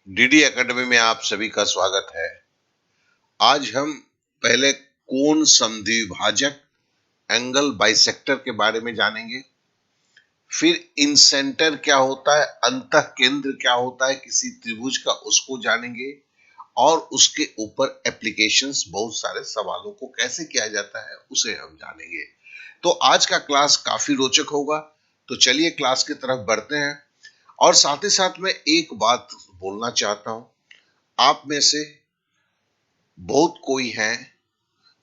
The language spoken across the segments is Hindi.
डीडी एकेडमी में आप सभी का स्वागत है। आज हम पहले कोण समद्विभाजक एंगल बाइसेक्टर के बारे में जानेंगे। फिर इंसेंटर क्या होता है, अंतः केंद्र क्या होता है किसी त्रिभुज का, उसको जानेंगे और उसके ऊपर एप्लीकेशंस, बहुत सारे सवालों को कैसे किया जाता है उसे हम जानेंगे। तो आज का क्लास काफी रोचक होगा। तो चलिए क्लास की तरफ बढ़ते हैं। और साथ ही साथ मैं एक बात बोलना चाहता हूं, आप में से बहुत कोई हैं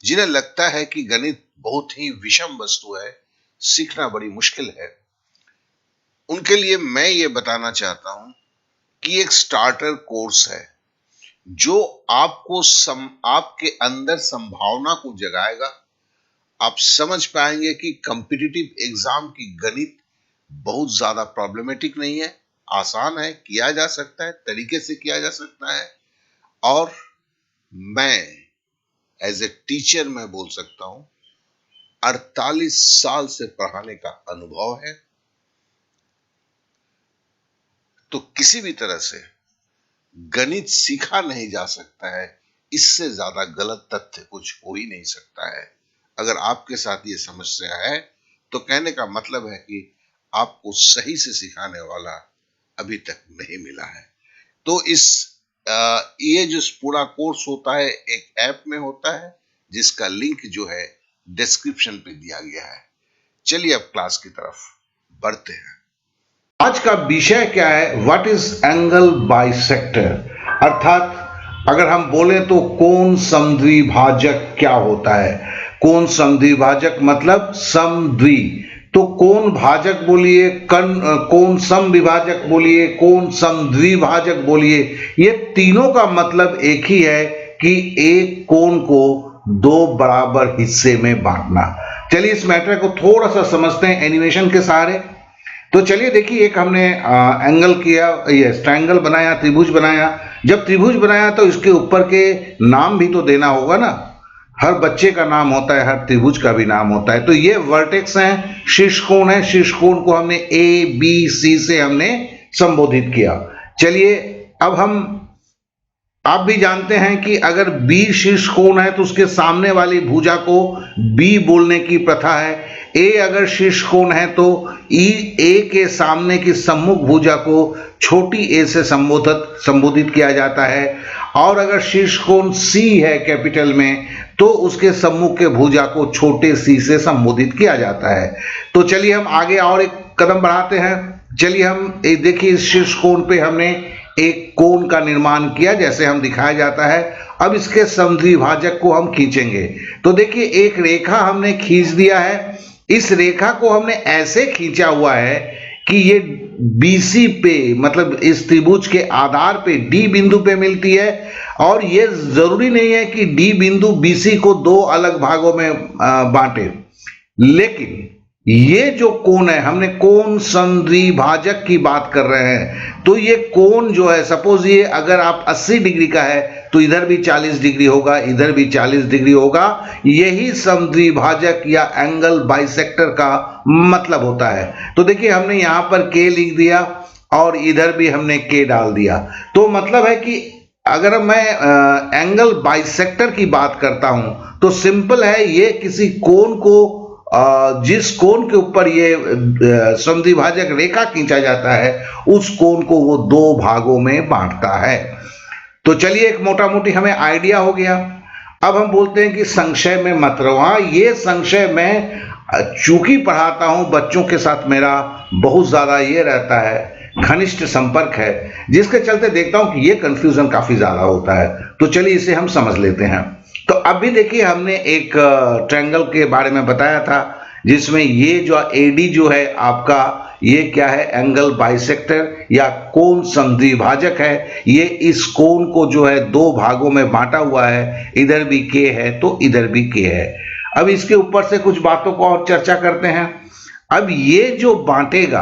जिन्हें लगता है कि गणित बहुत ही विषम वस्तु है, सीखना बड़ी मुश्किल है। उनके लिए मैं ये बताना चाहता हूं कि एक स्टार्टर कोर्स है जो आपको आपके अंदर संभावना को जगाएगा। आप समझ पाएंगे कि कॉम्पिटिटिव एग्जाम की गणित बहुत ज्यादा प्रॉब्लमेटिक नहीं है, आसान है, किया जा सकता है, तरीके से किया जा सकता है। और मैं एज ए टीचर मैं बोल सकता हूं 48 साल से पढ़ाने का अनुभव है। तो किसी भी तरह से गणित सीखा नहीं जा सकता है, इससे ज्यादा गलत तथ्य कुछ हो ही नहीं सकता है। अगर आपके साथ ये समस्या है तो कहने का मतलब है कि आपको सही से सिखाने वाला अभी तक नहीं मिला है। तो ये जो पूरा कोर्स होता है एक ऐप में होता है जिसका लिंक जो है डिस्क्रिप्शन पे दिया गया है। चलिए अब क्लास की तरफ बढ़ते हैं। आज का विषय क्या है, व्हाट इज एंगल बाइसेक्टर, अर्थात अगर हम बोले तो कोण समद्विभाजक क्या होता है। कोण समद्विभाजक मतलब समद्वि, तो कोण भाजक बोलिए, कोण समविभाजक बोलिए, कोण समद्विभाजक बोलिए, ये तीनों का मतलब एक ही है कि एक कोण को दो बराबर हिस्से में बांटना। चलिए इस मैटर को थोड़ा सा समझते हैं एनिमेशन के सहारे। तो चलिए देखिए, एक हमने एंगल किया, ये ट्रायंगल बनाया, त्रिभुज बनाया। जब त्रिभुज बनाया तो इसके ऊपर के नाम भी तो देना होगा ना। हर बच्चे का नाम होता है, हर त्रिभुज का भी नाम होता है। तो ये वर्टेक्स हैं, शीर्ष कोण है, शीर्ष कोण को हमने ए बी सी से हमने संबोधित किया। चलिए अब आप भी जानते हैं कि अगर बी शीर्ष कोण है तो उसके सामने वाली भुजा को बी बोलने की प्रथा है। ए अगर शीर्ष कोण है तो ए के सामने की सम्मुख भुजा को छोटी ए से संबोधित किया जाता है। और अगर शीर्ष कोण सी है कैपिटल में तो उसके सम्मुख के भुजा को छोटे सी से संबोधित किया जाता है। तो चलिए हम आगे और एक कदम बढ़ाते हैं। चलिए हम देखिए, इस शीर्ष कोण पे हमने एक कोण का निर्माण किया जैसे हम दिखाया जाता है। अब इसके समद्विभाजक को हम खींचेंगे। तो देखिए एक रेखा हमने खींच दिया है। इस रेखा को हमने ऐसे खींचा हुआ है कि ये BC पे, मतलब इस त्रिभुज के आधार पे D बिंदु पे मिलती है। और ये जरूरी नहीं है कि D बिंदु BC को दो अलग भागों में बांटे, लेकिन ये जो कोण है, हमने कोण समद्विभाजक की बात कर रहे हैं। तो ये कोण जो है, सपोज ये अगर आप 80 डिग्री का है तो इधर भी 40 डिग्री होगा, इधर भी 40 डिग्री होगा। यही समद्विभाजक या एंगल बाइसेक्टर का मतलब होता है। तो देखिए हमने यहां पर K लिख दिया और इधर भी हमने K डाल दिया। तो मतलब है कि अगर मैं एंगल बाइसेक्टर की बात करता हूं तो सिंपल है, ये किसी कोण को जिस कोण के ऊपर ये समद्विभाजक रेखा खींचा जाता है उस कोण को वो दो भागों में बांटता है। तो चलिए एक मोटा मोटी हमें आइडिया हो गया। अब हम बोलते हैं कि संशय में मत रहो। हाँ, ये संशय मैं चूंकि पढ़ाता हूं बच्चों के साथ, मेरा बहुत ज्यादा ये रहता है, घनिष्ठ संपर्क है, जिसके चलते देखता हूं कि ये कंफ्यूजन काफी ज्यादा होता है। तो चलिए इसे हम समझ लेते हैं। तो अभी देखिए हमने एक ट्रायंगल के बारे में बताया था जिसमें ये जो AD जो है आपका, ये क्या है, एंगल बाइसेक्टर या कोण समद्विभाजक है। ये इस कोण को जो है दो भागों में बांटा हुआ है, इधर भी K है तो इधर भी K है। अब इसके ऊपर से कुछ बातों को और चर्चा करते हैं। अब ये जो बांटेगा,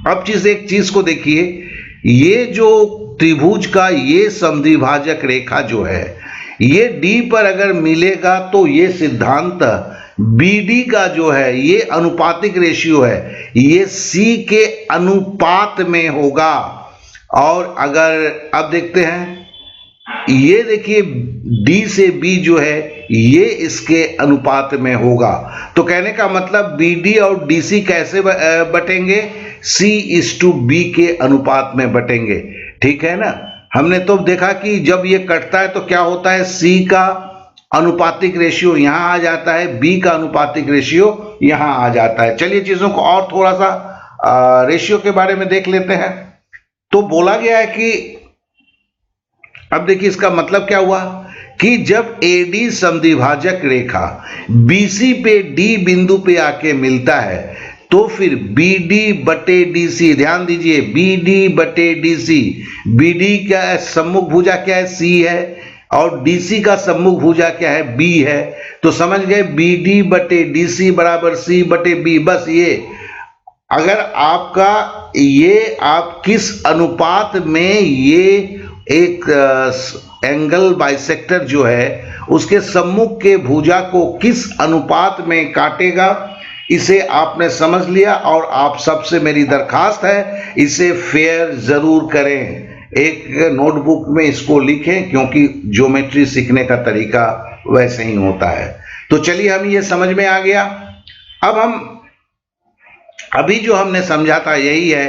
अब एक चीज को देखिए, ये जो त्रिभुज का ये समद्विभाजक रेखा जो है, ये D पर अगर मिलेगा तो ये सिद्धांत BD का जो है ये अनुपातिक रेशियो है, ये C के अनुपात में होगा। और अगर अब देखते हैं, ये देखिए डी से बी जो है ये इसके अनुपात में होगा। तो कहने का मतलब बी डी और डी सी कैसे बटेंगे, C/B के अनुपात में बटेंगे। ठीक है ना। हमने तो देखा कि जब ये कटता है तो क्या होता है, C का अनुपातिक रेशियो यहां आ जाता है, B का अनुपातिक रेशियो यहां आ जाता है। चलिए चीजों को और थोड़ा सा रेशियो के बारे में देख लेते हैं। तो बोला गया है कि अब देखिए इसका मतलब क्या हुआ कि जब AD समद्विभाजक रेखा BC पे D बिंदु पे आके मिलता है तो फिर BD बटे DC, ध्यान दीजिए BD बटे DC, BD क्या है, सम्मुख भुजा क्या है, C है, और DC का सम्मुख भुजा क्या है, B है। तो समझ गए BD बटे DC बराबर C बटे B। बस ये अगर आपका ये आप किस अनुपात में ये एक एंगल बाइसेक्टर जो है उसके सम्मुख के भुजा को किस अनुपात में काटेगा, इसे आपने समझ लिया। और आप सबसे मेरी दरखास्त है इसे फेयर जरूर करें, एक नोटबुक में इसको लिखें, क्योंकि ज्योमेट्री सीखने का तरीका वैसे ही होता है। तो चलिए हम ये समझ में आ गया। अब हम अभी जो हमने समझा था यही है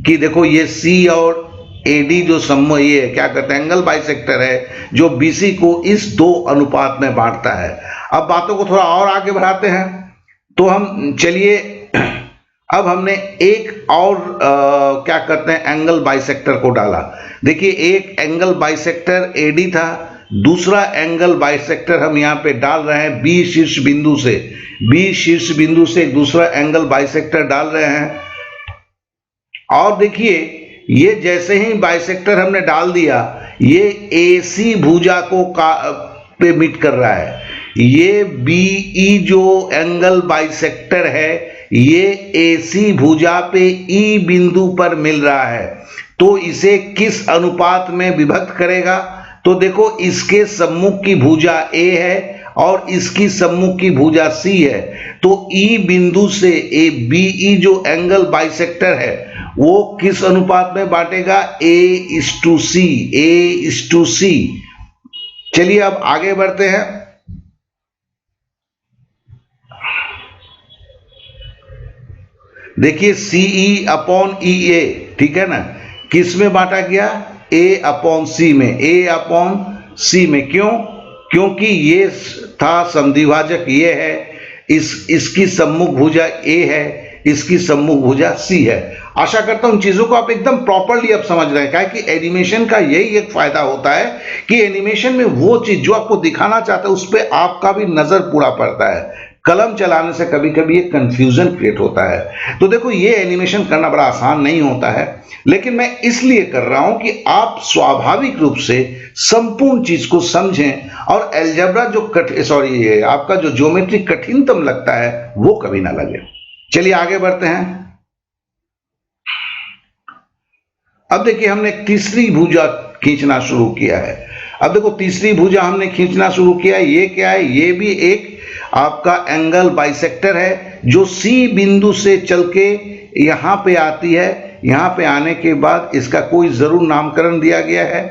कि देखो ये C और AD जो सम्मो ये क्या कहते हैं एंगल बाइसेक्टर है जो BC को इस दो अनुपात में बांटता है। अब बातों को थोड़ा और आगे बढ़ाते हैं। तो हम चलिए अब हमने एक और क्या कहते हैं एंगल बाइसेक्टर को डाला। देखिए एक एंगल बाइसेक्टर AD था, दूसरा एंगल बाइसेक्टर हम यहाँ पे डाल रहे हैं B शीर्ष बिंदु से, B शीर्ष बिंदु से एक दूसरा एंगल बाइसेक्टर डाल रहे हैं। और देखिए ये जैसे ही बाइसेक्टर हमने डाल दिया ये AC भुजा को पे मीट कर रहा है। ये BE जो एंगल बाइसेक्टर है ये AC भुजा पे E बिंदु पर मिल रहा है। तो इसे किस अनुपात में विभक्त करेगा, तो देखो इसके सम्मुख की भुजा A है और इसकी सम्मुख की भुजा C है। तो E बिंदु से BE जो एंगल बाइसेक्टर है वो किस अनुपात में बांटेगा, A/C, A/C। चलिए अब आगे बढ़ते हैं। देखिए CE/EA, ठीक है ना, किस में बांटा गया, A/C में, A/C में। क्यों, क्योंकि ये था समद्विभाजक ये है, इसकी सम्मुख भुजा A है, इसकी सम्मुख भुजा C है। आशा करता हूं चीजों को आप एकदम प्रॉपरली अब समझ रहे हैं। क्या है कि एनिमेशन का यही एक फायदा होता है कि एनिमेशन में वो चीज जो आपको दिखाना चाहता है उस पर आपका भी नजर पूरा पड़ता है। कलम चलाने से कभी कभी एक कंफ्यूजन क्रिएट होता है। तो देखो ये एनिमेशन करना बड़ा आसान नहीं होता है, लेकिन मैं इसलिए कर रहा हूं कि आप स्वाभाविक रूप से संपूर्ण चीज को समझें और अलजेब्रा जो आपका जो ज्योमेट्री कठिनतम लगता है वो कभी ना लगे। चलिए आगे बढ़ते हैं। अब देखिए हमने तीसरी भुजा खींचना शुरू किया है। अब देखो तीसरी भुजा हमने खींचना शुरू किया है। ये क्या है, ये भी एक आपका एंगल बाइसेक्टर है जो C बिंदु से चल के यहां पे आती है। यहां पे आने के बाद इसका कोई जरूर नामकरण दिया गया है।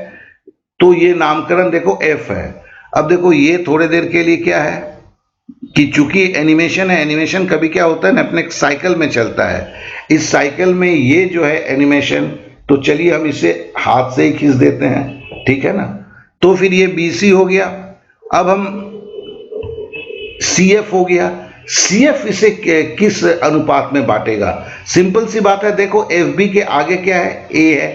तो ये नामकरण देखो F है। अब देखो ये थोड़ी देर के लिए क्या है कि चूंकि एनिमेशन है, एनिमेशन कभी क्या होता है ना अपने साइकिल में चलता है। इस साइकिल में ये जो है एनिमेशन, तो चलिए हम इसे हाथ से ही खींच देते हैं, ठीक है ना। तो फिर ये BC हो गया। अब हम CF हो गया। CF इसे किस अनुपात में बांटेगा, सिंपल सी बात है। देखो FB के आगे क्या है, A है,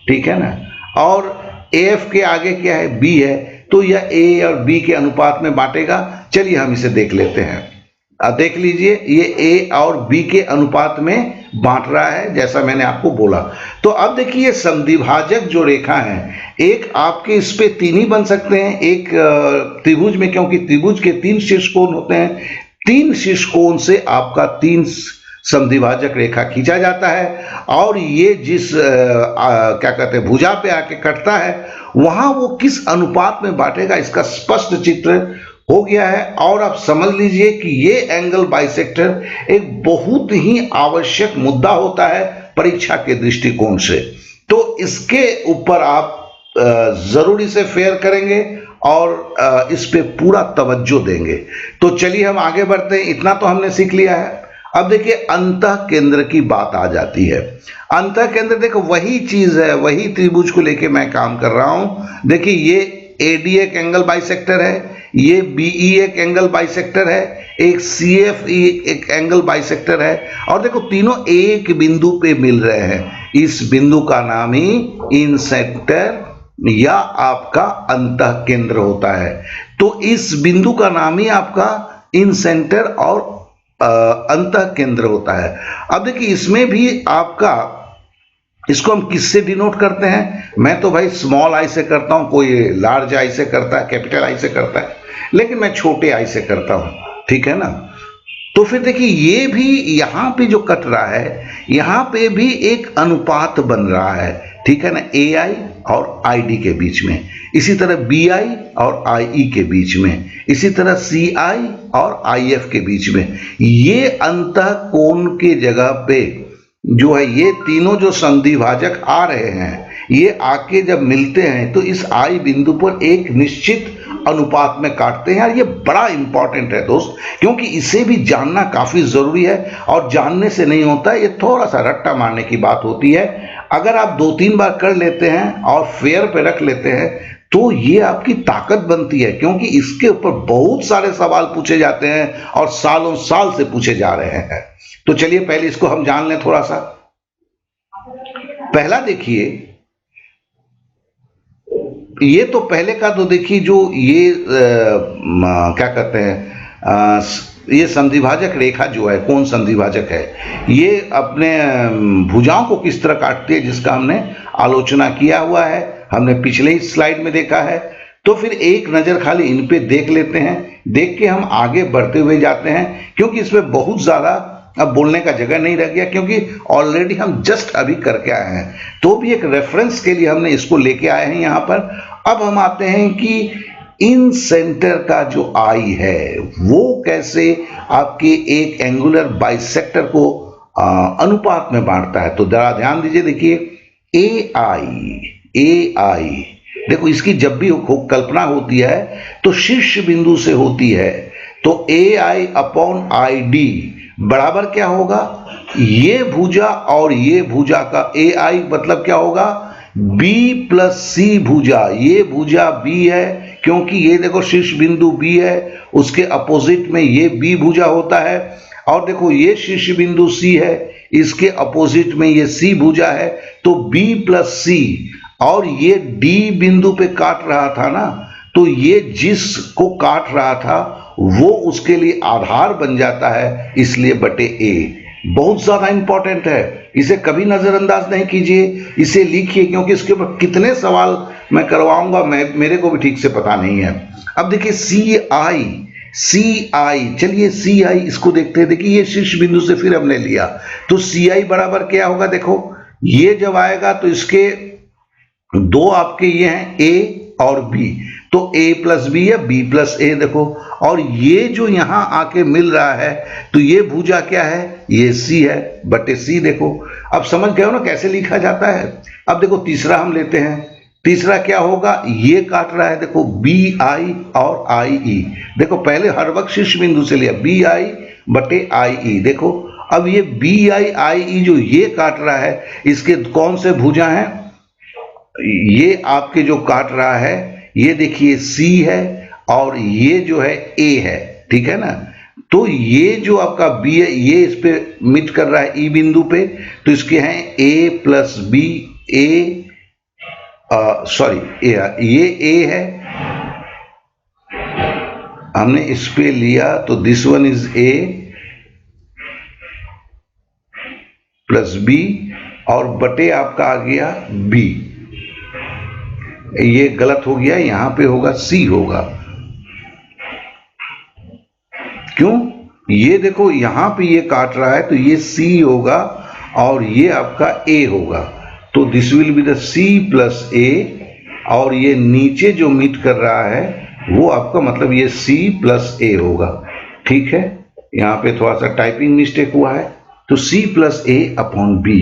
ठीक है ना, और AF के आगे क्या है, B है। तो यह A और B के अनुपात में बांटेगा। चलिए हम इसे देख लेते हैं। अब देख लीजिए ये A और B के अनुपात में बांट रहा है जैसा मैंने आपको बोला। तो अब देखिए समद्विभाजक जो रेखा है, एक आपके इस पे तीन ही बन सकते हैं एक त्रिभुज में, क्योंकि त्रिभुज के 3 शीर्ष कोण होते हैं। 3 शीर्ष कोण से आपका 3 समद्विभाजक रेखा खींचा जाता है और ये जिस क्या कहते हैं भुजा पे आके कटता है वहां वो किस अनुपात में बांटेगा इसका स्पष्ट चित्र हो गया है। और आप समझ लीजिए कि ये एंगल बाइसेक्टर एक बहुत ही आवश्यक मुद्दा होता है परीक्षा के दृष्टिकोण से, तो इसके ऊपर आप जरूरी से फेयर करेंगे और इस पे पूरा तवज्जो देंगे। तो चलिए हम आगे बढ़ते हैं, इतना तो हमने सीख लिया है। अब देखिए अंतः केंद्र की बात आ जाती है। अंतः केंद्र देखो वही चीज है, वही त्रिभुज को लेके मैं काम कर रहा हूं। देखिए ये एडी एक एंगल बाइसेक्टर है, ये बीई एक एंगल बाइसेक्टर है, एक सीएफई एक एंगल बाइसेक्टर है, और देखो तीनों एक बिंदु पे मिल रहे हैं। इस बिंदु का नाम ही इंसेक्टर या आपका अंतः केंद्र होता है। तो इस बिंदु का नाम ही आपका इन सेंटर और अंतः केंद्र होता है। अब देखिए इसमें भी आपका, इसको हम किससे डिनोट करते हैं? मैं तो भाई स्मॉल आई से करता हूं, कोई लार्ज आई से करता है, कैपिटल आई से करता है, लेकिन मैं छोटे आई से करता हूं, ठीक है ना। तो फिर देखिए ये भी यहां पे जो कट रहा है, यहां पे भी एक अनुपात बन रहा है, ठीक है ना, ए आई और आई डी के बीच में, इसी तरह बी आई और आई ई के बीच में, इसी तरह सी आई और आई एफ के बीच में। ये अंतः कोण के जगह पे जो है ये तीनों जो संधिभाजक आ रहे हैं, ये आके जब मिलते हैं तो इस आई बिंदु पर एक निश्चित अनुपात में काटते हैं। और ये बड़ा इंपॉर्टेंट है दोस्त, क्योंकि इसे भी जानना काफी जरूरी है, और जानने से नहीं होता, ये थोड़ा सा रट्टा मारने की बात होती है। अगर आप 2-3 बार कर लेते हैं और फेयर पे रख लेते हैं तो ये आपकी ताकत बनती है, क्योंकि इसके ऊपर बहुत सारे सवाल पूछे जाते हैं और सालों साल से पूछे जा रहे हैं। तो चलिए पहले इसको हम जान लें थोड़ा सा। पहला देखिए, ये तो पहले का तो देखिए जो ये क्या कहते हैं, ये संधिभाजक रेखा जो है, कौन संधिभाजक है, ये अपने भुजाओं को किस तरह काटती है, जिसका हमने आलोचना किया हुआ है, हमने पिछले ही स्लाइड में देखा है। तो फिर एक नजर खाली इन पे देख लेते हैं, देख के हम आगे बढ़ते हुए जाते हैं, क्योंकि इसमें बहुत ज्यादा अब बोलने का जगह नहीं रह गया, क्योंकि ऑलरेडी हम जस्ट अभी करके आए हैं। तो भी एक रेफरेंस के लिए हमने इसको लेके आए हैं यहां पर। अब हम आते हैं कि इन सेंटर का जो आई है वो कैसे आपके एक एंगुलर बाइसेक्टर को अनुपात में बांटता है। तो जरा ध्यान दीजिए, देखिए ए आई देखो, इसकी जब भी कल्पना होती है तो शीर्ष बिंदु से होती है। तो ए आई अपॉन आई डी बराबर क्या होगा, ये भुजा और ये भुजा का ए आई मतलब क्या होगा, बी प्लस सी भुजा। ये भुजा बी है, क्योंकि ये देखो शीर्ष बिंदु बी है, उसके अपोजिट में ये बी भुजा होता है। और देखो ये शीर्ष बिंदु सी है, इसके अपोजिट में ये सी भुजा है, तो बी प्लस सी। और ये डी बिंदु पे काट रहा था ना, तो ये जिसको काट रहा था वो उसके लिए आधार बन जाता है, इसलिए बटे ए। बहुत ज्यादा इंपॉर्टेंट है, इसे कभी नजरअंदाज नहीं कीजिए, इसे लिखिए, क्योंकि इसके ऊपर कितने सवाल मैं करवाऊंगा मेरे को भी ठीक से पता नहीं है। अब देखिए सी आई, चलिए सी आई इसको देखते हैं। देखिए ये शीर्ष बिंदु से फिर हमने लिया, तो सी आई बराबर क्या होगा, देखो ये जब आएगा तो इसके दो आपके ये हैं ए और बी, तो ए प्लस बी है, बी प्लस ए देखो। और ये जो यहां आके मिल रहा है, तो ये भुजा क्या है, ये सी है, बटे सी। देखो अब समझ गए हो ना कैसे लिखा जाता है। अब देखो तीसरा हम लेते हैं, तीसरा क्या होगा, ये काट रहा है, देखो बी आई और आई ई। देखो पहले हर वक्त शीर्ष बिंदु से लिया, बी आई बटे आई ई। देखो अब ये बी आई ई जो ये काट रहा है, इसके कौन से भुजा हैं, ये आपके जो काट रहा है, ये देखिए सी है और ये जो है ए है, ठीक है ना। तो ये जो आपका बी है, ये इस पे मिट कर रहा है ई बिंदु पे, तो इसके हैं A plus B, A sorry ये ए है, हमने इस पे लिया, तो this one is A plus B, और बटे आपका आ गया बी। ये गलत हो गया, यहां पे होगा सी होगा। क्यों, ये देखो यहां पे ये काट रहा है, तो ये सी होगा और ये आपका ए होगा, तो this will be the C plus A. और ये नीचे जो मीट कर रहा है वो आपका मतलब ये सी प्लस ए होगा, ठीक है। यहां पे थोड़ा सा टाइपिंग मिस्टेक हुआ है, तो सी प्लस ए अपॉन बी।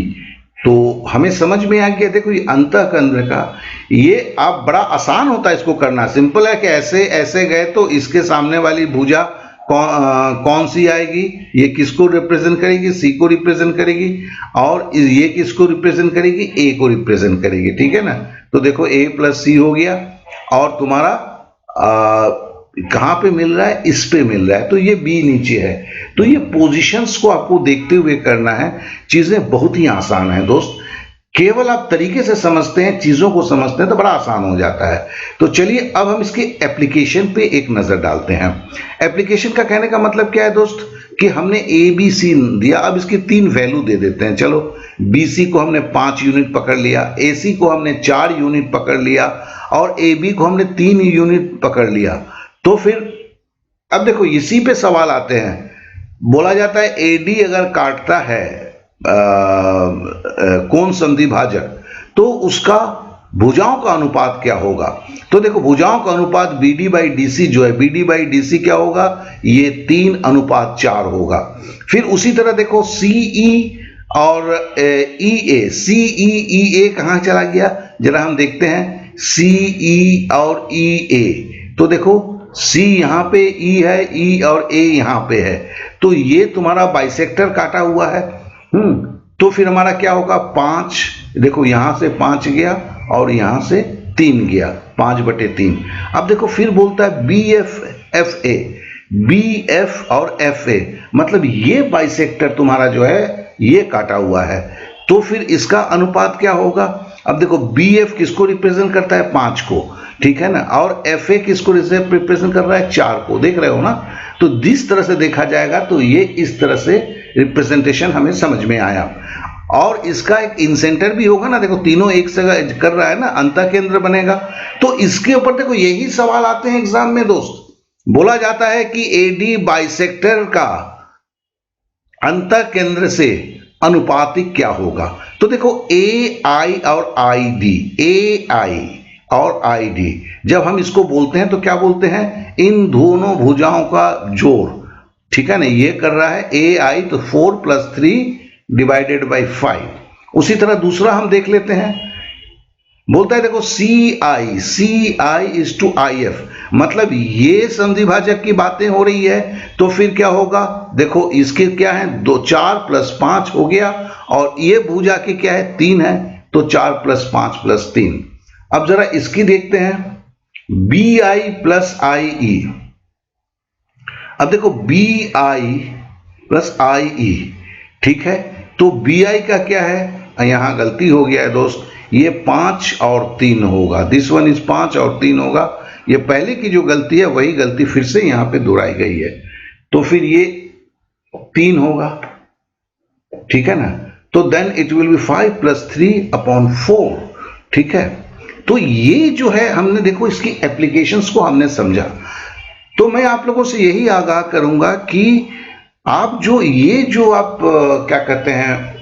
तो हमें समझ में आ गया। देखो ये अंतःकेंद्र का, ये आप बड़ा आसान होता है इसको करना, सिंपल है कि ऐसे ऐसे गए तो इसके सामने वाली भुजा कौन सी आएगी, ये किसको रिप्रेजेंट करेगी, सी को रिप्रेजेंट करेगी, और ये किसको रिप्रेजेंट करेगी, ए को रिप्रेजेंट करेगी, ठीक है ना। तो देखो ए प्लस सी हो गया, और तुम्हारा कहां पे मिल रहा है, इस पे मिल रहा है, तो ये बी नीचे है। तो ये पोजीशंस को आपको देखते हुए करना है, चीजें बहुत ही आसान है दोस्त, केवल आप तरीके से समझते हैं, चीजों को समझते हैं तो बड़ा आसान हो जाता है। तो चलिए अब हम इसके एप्लीकेशन पे एक नजर डालते हैं। एप्लीकेशन का कहने का मतलब क्या है दोस्त, कि हमने ए बी सी दिया, अब इसकी 3 वैल्यू दे देते हैं। चलो बी सी को हमने 5 यूनिट पकड़ लिया, ए सी को हमने 4 यूनिट पकड़ लिया, और ए बी को हमने 3 यूनिट पकड़ लिया। तो फिर अब देखो इसी पे सवाल आते हैं, बोला जाता है एडी अगर काटता है कोण संधि भाजक तो उसका भुजाओं का अनुपात क्या होगा। तो देखो भुजाओं का अनुपात BD बाई DC जो है, BD बाई DC क्या होगा, ये 3:4 होगा। फिर उसी तरह देखो CE और EA, CEEA कहां चला गया, जरा हम देखते हैं, CE और EA, तो देखो C यहां पे, E है, E और A यहां पे है, तो ये तुम्हारा बाइसेक्टर काटा हुआ है। तो फिर हमारा क्या होगा, 5, देखो यहां से 5 गया और यहां से 3 गया, 5/3। अब देखो फिर बोलता है BF BF और FA, मतलब ये बाइसेक्टर तुम्हारा जो है ये काटा हुआ है, तो फिर इसका अनुपात क्या होगा। अब देखो BF किसको रिप्रेजेंट करता है, 5 को, ठीक है ना, और FA किसको रिप्रेजेंट कर रहा है, 4 को, देख रहे हो ना। तो जिस तरह से देखा जाएगा तो ये इस तरह से रिप्रेजेंटेशन हमें समझ में आया। और इसका एक इंसेंटर भी होगा ना, देखो तीनों एक से कर रहा है ना, अंतःकेंद्र बनेगा। तो इसके ऊपर देखो यही सवाल आते हैं एग्जाम में दोस्त, बोला जाता है कि एडी बाइसेक्टर का अंतःकेंद्र से अनुपातिक क्या होगा। तो देखो AI और ID, AI और ID जब हम इसको बोलते हैं तो क्या बोलते हैं, इन दोनों भुजाओं का जोड़, ठीक है ना, ये कर रहा है AI, तो 4 + 3 डिवाइडेड बाई 5। उसी तरह दूसरा हम देख लेते हैं, बोलता है देखो CI इज टू IF, मतलब ये संधिभाजक की बातें हो रही है, तो फिर क्या होगा, देखो इसके क्या है, 4 + 5 हो गया, और ये भुजा की क्या है, 3 है, तो 4 + 5 + 3। अब जरा इसकी देखते हैं, BI + IE। अब देखो BI + IE, ठीक है, तो BI का क्या है, यहां गलती हो गया है दोस्त, ये 5 और 3 होगा, दिस वन इज 5 और 3 होगा, ये पहले की जो गलती है वही गलती फिर से यहां पे दोहराई गई है, तो फिर ये 3 होगा, ठीक है ना। तो देन इट विल बी 5 + 3/4, ठीक है। तो ये जो है हमने देखो इसकी एप्लीकेशंस को हमने समझा। तो मैं आप लोगों से यही आगाह करूंगा कि आप जो आप क्या कहते हैं,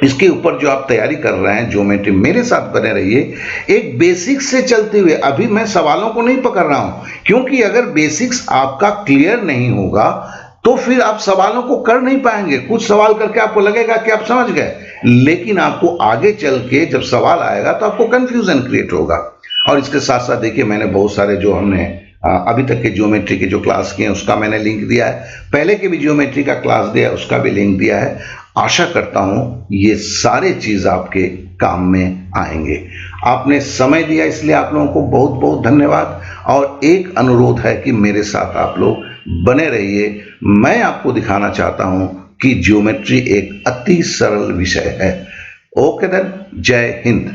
इसके ऊपर जो आप तैयारी कर रहे हैं ज्योमेट्री, मेरे साथ बने रहिए, एक बेसिक्स से चलते हुए। अभी मैं सवालों को नहीं पकड़ रहा हूं, क्योंकि अगर बेसिक्स आपका क्लियर नहीं होगा तो फिर आप सवालों को कर नहीं पाएंगे। कुछ सवाल करके आपको लगेगा कि आप समझ गए, लेकिन आपको आगे चल के जब सवाल आएगा तो आपको कंफ्यूजन क्रिएट होगा। और इसके साथ साथ देखिए, मैंने बहुत सारे जो हमने अभी तक के ज्योमेट्री के जो क्लास किए हैं उसका मैंने लिंक दिया है, पहले के भी ज्योमेट्री का क्लास दिया है उसका भी लिंक दिया है। आशा करता हूं ये सारे चीज आपके काम में आएंगे। आपने समय दिया इसलिए आप लोगों को बहुत बहुत धन्यवाद। और एक अनुरोध है कि मेरे साथ आप लोग बने रहिए। मैं आपको दिखाना चाहता हूं कि ज्योमेट्री एक अति सरल विषय है। ओके देन, जय हिंद।